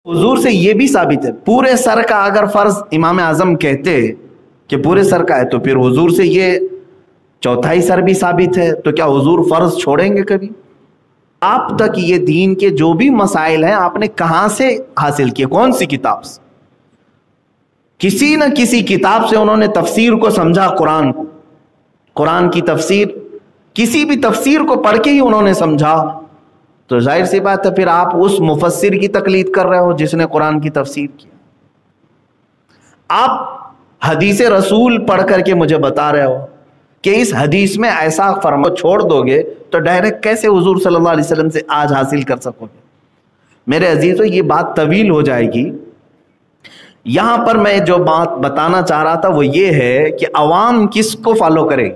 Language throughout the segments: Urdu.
حضور سے یہ بھی ثابت ہے، پورے سر کا اگر فرض امام اعظم کہتے کہ پورے سر کا ہے تو پھر حضور سے یہ چوتھائی سر بھی ثابت ہے، تو کیا حضور فرض چھوڑیں گے کبھی؟ آپ تک یہ دین کے جو بھی مسائل ہیں آپ نے کہاں سے حاصل کیے؟ کون سی کتاب سے؟ کسی نہ کسی کتاب سے انہوں نے تفسیر کو سمجھا، قرآن کی تفسیر، کسی بھی تفسیر کو پڑھ کے ہی انہوں نے سمجھا، تو ظاہر سی بات ہے پھر آپ اس مفسر کی تقلید کر رہے ہو جس نے قرآن کی تفسیر کی۔ آپ حدیث رسول پڑھ کر کے مجھے بتا رہے ہو کہ اس حدیث میں ایسا فرما چھوڑ دو گے تو ڈائریکٹ کیسے حضور صلی اللہ علیہ وسلم سے آج حاصل کر سکو گے؟ میرے عزیزو، یہ بات طویل ہو جائے گی۔ یہاں پر میں جو بات بتانا چاہ رہا تھا وہ یہ ہے کہ عوام کس کو فالو کرے؟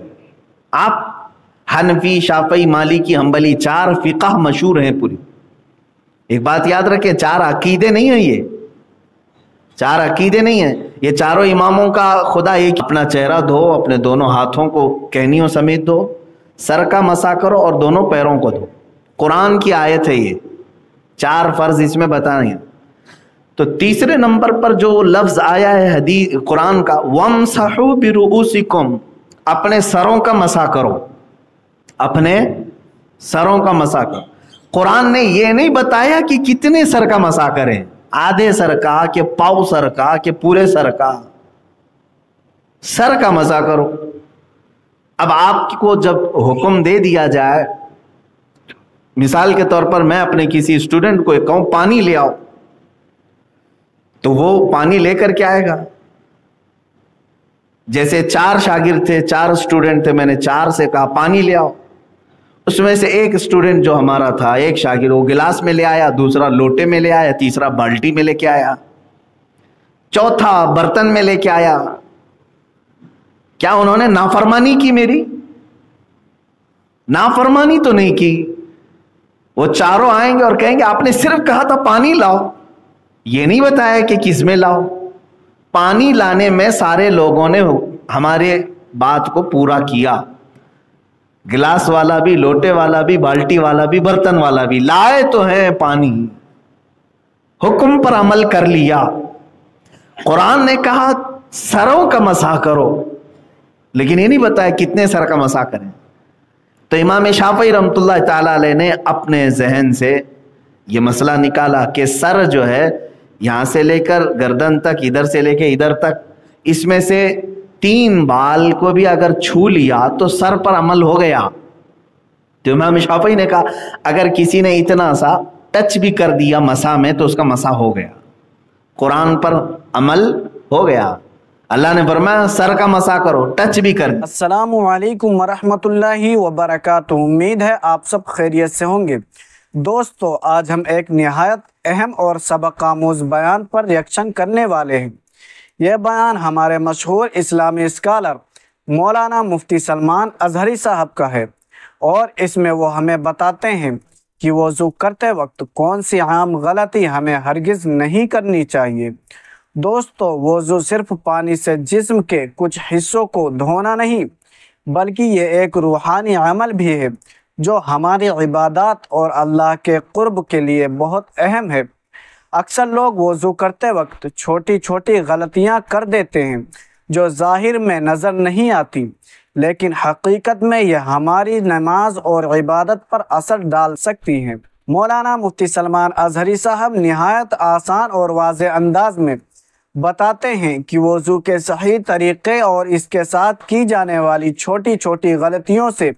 آپ حنفی، شافعی، مالکی، حنبلی، 4 فقہ مشہور ہیں پوری۔ ایک بات یاد رکھیں، 4 عقیدے نہیں ہیں، یہ 4 عقیدے نہیں ہیں، یہ چاروں اماموں کا خدا ایک۔ اپنا چہرہ دھو، اپنے دونوں ہاتھوں کو کہنیوں سمیت دھو، سر کا مسح کرو اور دونوں پیروں کو دھو۔ قرآن کی آیت ہے یہ، 4 فرض اس میں بتانے ہیں۔ تو تیسرے نمبر پر جو لفظ آیا ہے حدیث قرآن کا، وَامْسَحُوا بِرُؤُوسِكُمْ، اپنے سروں کا مسح کرو، اپنے سروں کا مسح کرو۔ قرآن نے یہ نہیں بتایا کہ کتنے سر کا مسح کریں، آدھے سر کا کہ پاؤ سر کا کہ پورے سر کا، سر کا مسح کرو۔ اب آپ کو جب حکم دے دیا جائے، مثال کے طور پر میں اپنے کسی اسٹوڈنٹ کو کہوں پانی لے آؤ، تو وہ پانی لے کر کے آئے گا۔ جیسے 4 شاگرد تھے، 4 اسٹوڈنٹ تھے، میں نے 4 سے کہا پانی لے آؤ، اس میں سے ایک اسٹوڈنٹ جو ہمارا تھا، ایک شاگرد، وہ گلاس میں لے آیا، دوسرا لوٹے میں لے آیا، تیسرا بالٹی میں لے کے آیا، چوتھا برتن میں لے کے آیا۔ کیا انہوں نے نافرمانی کی؟ میری نافرمانی تو نہیں کی۔ وہ چاروں آئیں گے اور کہیں گے آپ نے صرف کہا تھا پانی لاؤ، یہ نہیں بتایا کہ کس میں لاؤ۔ پانی لانے میں سارے لوگوں نے ہمارے بات کو پورا کیا، گلاس والا بھی، لوٹے والا بھی، بالٹی والا بھی، برتن والا بھی، لائے تو ہے پانی، حکم پر عمل کر لیا۔ قرآن نے کہا سروں کا مسح کرو، لیکن یہ نہیں بتایا کتنے سر کا مسح کریں۔ تو امام شافعی رحمۃ اللہ تعالی علیہ نے اپنے ذہن سے یہ مسئلہ نکالا کہ سر جو ہے یہاں سے لے کر گردن تک، ادھر سے لے کے ادھر تک، اس میں سے 3 بال کو بھی اگر چھو لیا تو سر پر عمل ہو گیا۔ تو امام شافعی نے کہا اگر کسی نے اتنا سا ٹچ بھی کر دیا مسح میں تو اس کا مسح ہو گیا، قرآن پر عمل ہو گیا۔ اللہ نے فرمایا سر کا مسح کرو، ٹچ بھی کر۔ السلام علیکم ورحمۃ اللہ وبرکاتہ، امید ہے آپ سب خیریت سے ہوں گے۔ دوستو، آج ہم ایک نہایت اہم اور سبق آموز بیان پر ریئیکشن کرنے والے ہیں۔ یہ بیان ہمارے مشہور اسلامی اسکالر مولانا مفتی سلمان اظہری صاحب کا ہے، اور اس میں وہ ہمیں بتاتے ہیں کہ وضو کرتے وقت کون سی عام غلطی ہمیں ہرگز نہیں کرنی چاہیے۔ دوستو، وضو صرف پانی سے جسم کے کچھ حصوں کو دھونا نہیں، بلکہ یہ ایک روحانی عمل بھی ہے جو ہماری عبادات اور اللہ کے قرب کے لیے بہت اہم ہے۔ اکثر لوگ وضو کرتے وقت چھوٹی چھوٹی غلطیاں کر دیتے ہیں جو ظاہر میں نظر نہیں آتی، لیکن حقیقت میں یہ ہماری نماز اور عبادت پر اثر ڈال سکتی ہیں۔ مولانا مفتی سلمان اظہری صاحب نہایت آسان اور واضح انداز میں بتاتے ہیں کہ وضو کے صحیح طریقے اور اس کے ساتھ کی جانے والی چھوٹی چھوٹی غلطیوں سے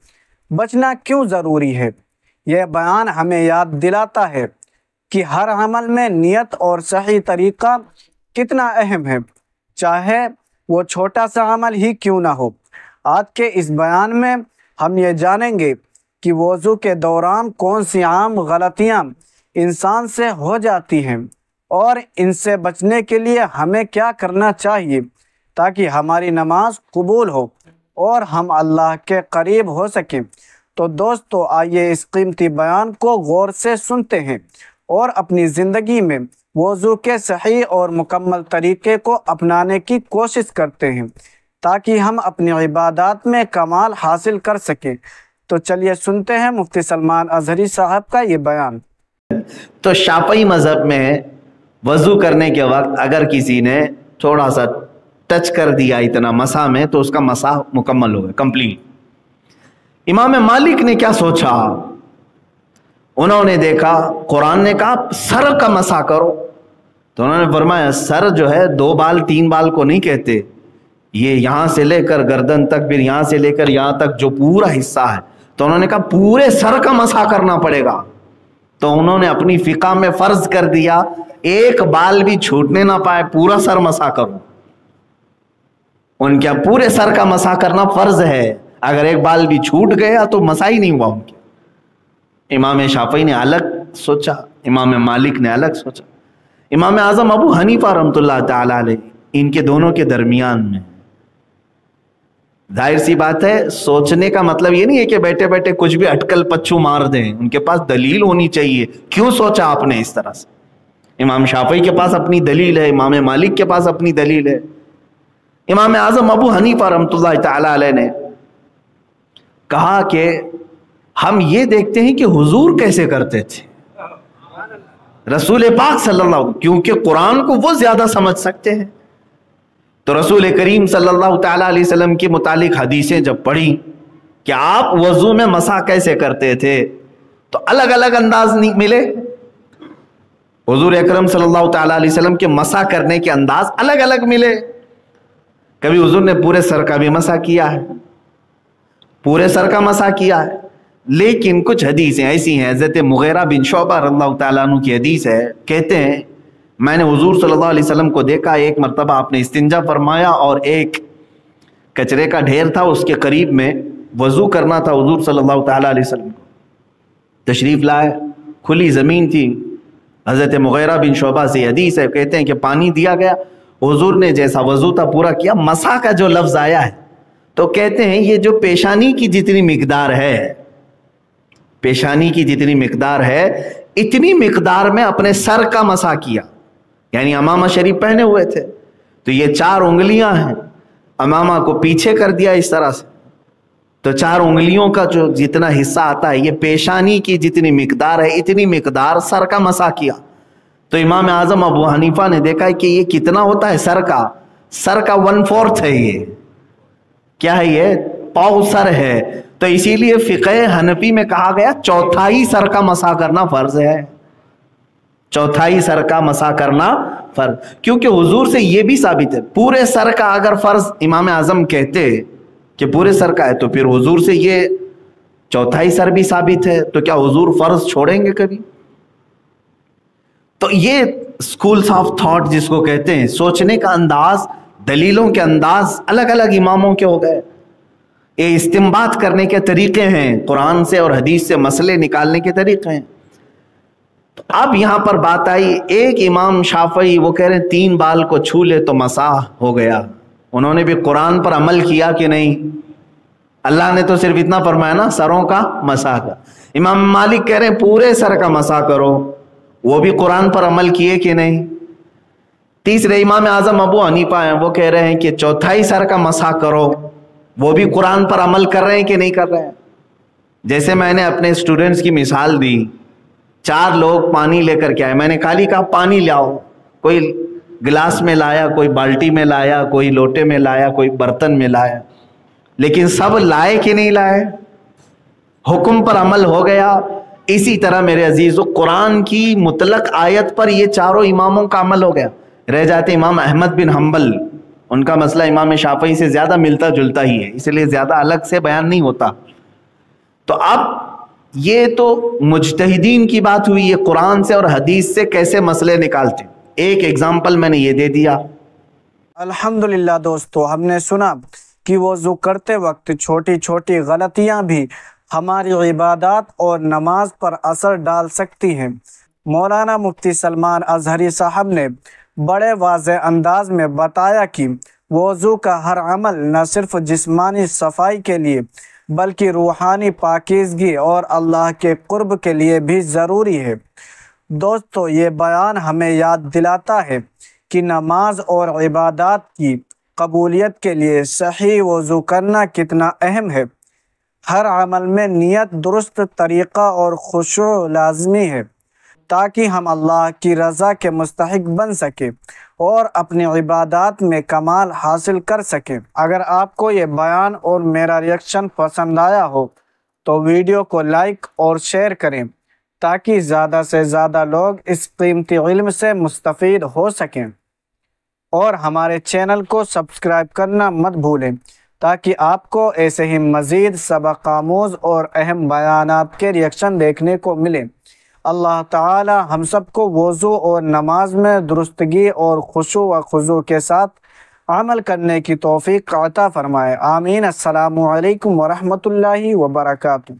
بچنا کیوں ضروری ہے۔ یہ بیان ہمیں یاد دلاتا ہے کہ ہر عمل میں نیت اور صحیح طریقہ کتنا اہم ہے، چاہے وہ چھوٹا سا عمل ہی کیوں نہ ہو۔ آج کے اس بیان میں ہم یہ جانیں گے کہ وضو کے دوران کون سی عام غلطیاں انسان سے ہو جاتی ہیں اور ان سے بچنے کے لیے ہمیں کیا کرنا چاہیے تاکہ ہماری نماز قبول ہو اور ہم اللہ کے قریب ہو سکیں۔ تو دوستو، آئیے اس قیمتی بیان کو غور سے سنتے ہیں اور اپنی زندگی میں وضو کے صحیح اور مکمل طریقے کو اپنانے کی کوشش کرتے ہیں تاکہ ہم اپنی عبادات میں کمال حاصل کر سکیں۔ تو چلیے سنتے ہیں مفتی سلمان اظہری صاحب کا یہ بیان۔ تو شافعی مذہب میں وضو کرنے کے وقت اگر کسی نے تھوڑا سا ٹچ کر دیا اتنا مسح میں تو اس کا مسح مکمل ہو گیا، کمپلیٹ۔ امام مالک نے کیا سوچا، انہوں نے دیکھا قرآن نے کہا سر کا مسح کرو، تو انہوں نے فرمایا سر جو ہے 2 بال 3 بال کو نہیں کہتے، یہ یہاں سے لے کر گردن تک، پھر یہاں سے لے کر یہاں تک جو پورا حصہ ہے، تو انہوں نے کہا پورے سر کا مسح کرنا پڑے گا۔ تو انہوں نے اپنی فقہ میں فرض کر دیا ایک بال بھی چھوٹنے نہ پائے، پورا سر مسح کرو۔ ان کے پورے سر کا مسح کرنا فرض ہے، اگر ایک بال بھی چھوٹ گیا تو مسح ہی نہیں ہوا ان کے۔ امام شافعی نے الگ سوچا، امام مالک نے الگ سوچا، امام اعظم ابو حنیفہ رحمۃ اللہ تعالی علیہ ان کے دونوں کے درمیان میں۔ ظاہر سی بات ہے، سوچنے کا مطلب یہ نہیں ہے کہ بیٹھے بیٹھے کچھ بھی اٹکل پچھو مار دیں، ان کے پاس دلیل ہونی چاہیے، کیوں سوچا آپ نے اس طرح سے۔ امام شافعی کے پاس اپنی دلیل ہے، امام مالک کے پاس اپنی دلیل ہے۔ امام اعظم ابو حنیفہ رحمۃ اللہ تعالی علیہ نے کہا کہ ہم یہ دیکھتے ہیں کہ حضور کیسے کرتے تھے، رسول پاک صلی اللہ علیہ وسلم، کیونکہ قرآن کو وہ زیادہ سمجھ سکتے ہیں، تو رسول کریم صلی اللہ تعالی علیہ وسلم کے متعلق حدیثیں جب پڑھی کہ آپ وضو میں مسح کیسے کرتے تھے، تو الگ الگ انداز نہیں ملے۔ حضور اکرم صلی اللہ تعالی علیہ وسلم کے مسح کرنے کے انداز الگ الگ ملے۔ کبھی حضور نے پورے سر کا بھی مسح کیا ہے، پورے سر کا مسح کیا ہے، لیکن کچھ حدیثیں ایسی ہیں، حضرت مغیرہ بن شعبہ رضی اللہ تعالیٰ عنہ کی حدیث ہے، کہتے ہیں میں نے حضور صلی اللہ علیہ وسلم کو دیکھا، ایک مرتبہ آپ نے استنجا فرمایا اور ایک کچرے کا ڈھیر تھا، اس کے قریب میں وضو کرنا تھا حضور صلی اللہ تعالیٰ علیہ وسلم کو، تشریف لائے، کھلی زمین تھی، حضرت مغیرہ بن شعبہ سے حدیث ہے، کہتے ہیں کہ پانی دیا گیا، حضور نے جیسا وضو تھا پورا کیا، مسح کا جو لفظ آیا ہے تو کہتے ہیں یہ جو پیشانی کی جتنی مقدار ہے، پیشانی کی جتنی مقدار ہے اتنی مقدار میں اپنے سر کا مسح کیا، یعنی امامہ شریف پہنے ہوئے تھے تو یہ 4 انگلیاں ہیں، امامہ کو پیچھے کر دیا اس طرح سے، تو 4 انگلیوں کا جو جتنا حصہ آتا ہے یہ پیشانی کی جتنی مقدار ہے اتنی مقدار سر کا مسح کیا۔ تو امام اعظم ابو حنیفہ نے دیکھا ہے کہ یہ کتنا ہوتا ہے سر کا 1/4 ہے، یہ کیا ہے، یہ پاؤ سر ہے، تو اسی لیے فقہ حنفی میں کہا گیا 1/4 سر کا مسح کرنا فرض ہے، 1/4 سر کا مسح کرنا فرض، کیونکہ حضور سے یہ بھی ثابت ہے، پورے سر کا اگر فرض امام اعظم کہتے کہ پورے سر کا ہے تو پھر حضور سے یہ 1/4 سر بھی ثابت ہے، تو کیا حضور فرض چھوڑیں گے کبھی؟ تو یہ سکولز آف تھاٹ جس کو کہتے ہیں، سوچنے کا انداز، دلیلوں کے انداز الگ الگ اماموں کے ہو گئے، یہ استنباط کرنے کے طریقے ہیں، قرآن سے اور حدیث سے مسئلے نکالنے کے طریقے ہیں۔ تو اب یہاں پر بات آئی، ایک امام شافعی وہ کہہ رہے ہیں 3 بال کو چھو لے تو مسح ہو گیا، انہوں نے بھی قرآن پر عمل کیا کہ نہیں؟ اللہ نے تو صرف اتنا فرمایا نا سروں کا مسح کا۔ امام مالک کہہ رہے ہیں پورے سر کا مسح کرو، وہ بھی قرآن پر عمل کیے کہ نہیں؟ تیسرے امام اعظم ابو حنیفہ ہیں، وہ کہہ رہے ہیں کہ 1/4 سر کا مسح کرو، وہ بھی قرآن پر عمل کر رہے ہیں کہ نہیں کر رہے ہیں؟ جیسے میں نے اپنے اسٹوڈنٹس کی مثال دی، 4 لوگ پانی لے کر کے آئے، میں نے خالی کہا پانی لاؤ، کوئی گلاس میں لایا، کوئی بالٹی میں لایا، کوئی لوٹے میں لایا، کوئی برتن میں لایا، لیکن سب لائے کہ نہیں لائے؟ حکم پر عمل ہو گیا۔ اسی طرح میرے عزیزو قرآن کی مطلق آیت پر یہ 4 اماموں کا عمل ہو گیا، رہ جاتے امام احمد بن حنبل، ان کا مسئلہ امام شافعی سے زیادہ ملتا جلتا ہی ہے، اس لیے زیادہ الگ سے بیان نہیں ہوتا۔ تو اب یہ تو مجتہدین کی بات ہوئی، یہ قرآن سے اور حدیث سے کیسے مسئلے نکالتے، ایک ایگزامپل میں نے یہ دے دیا۔ الحمدللہ دوستو، ہم نے سنا کہ وضو کرتے وقت چھوٹی چھوٹی غلطیاں بھی ہماری عبادات اور نماز پر اثر ڈال سکتی ہیں۔ مولانا مفتی سلمان اظہری صاحب نے بڑے واضح انداز میں بتایا کہ وضو کا ہر عمل نہ صرف جسمانی صفائی کے لیے بلکہ روحانی پاکیزگی اور اللہ کے قرب کے لیے بھی ضروری ہے۔ دوستو، یہ بیان ہمیں یاد دلاتا ہے کہ نماز اور عبادات کی قبولیت کے لیے صحیح وضو کرنا کتنا اہم ہے۔ ہر عمل میں نیت، درست طریقہ اور خشوع لازمی ہے تاکہ ہم اللہ کی رضا کے مستحق بن سکیں اور اپنی عبادات میں کمال حاصل کر سکیں۔ اگر آپ کو یہ بیان اور میرا ریئیکشن پسند آیا ہو تو ویڈیو کو لائک اور شیئر کریں تاکہ زیادہ سے زیادہ لوگ اس قیمتی علم سے مستفید ہو سکیں، اور ہمارے چینل کو سبسکرائب کرنا مت بھولیں تاکہ آپ کو ایسے ہی مزید سبق آموز اور اہم بیانات کے ریئیکشن دیکھنے کو ملیں۔ اللہ تعالی ہم سب کو وضو اور نماز میں درستگی اور خشوع و خضوع کے ساتھ عمل کرنے کی توفیق عطا فرمائے، آمین۔ السلام علیکم ورحمۃ اللہ وبرکاتہ۔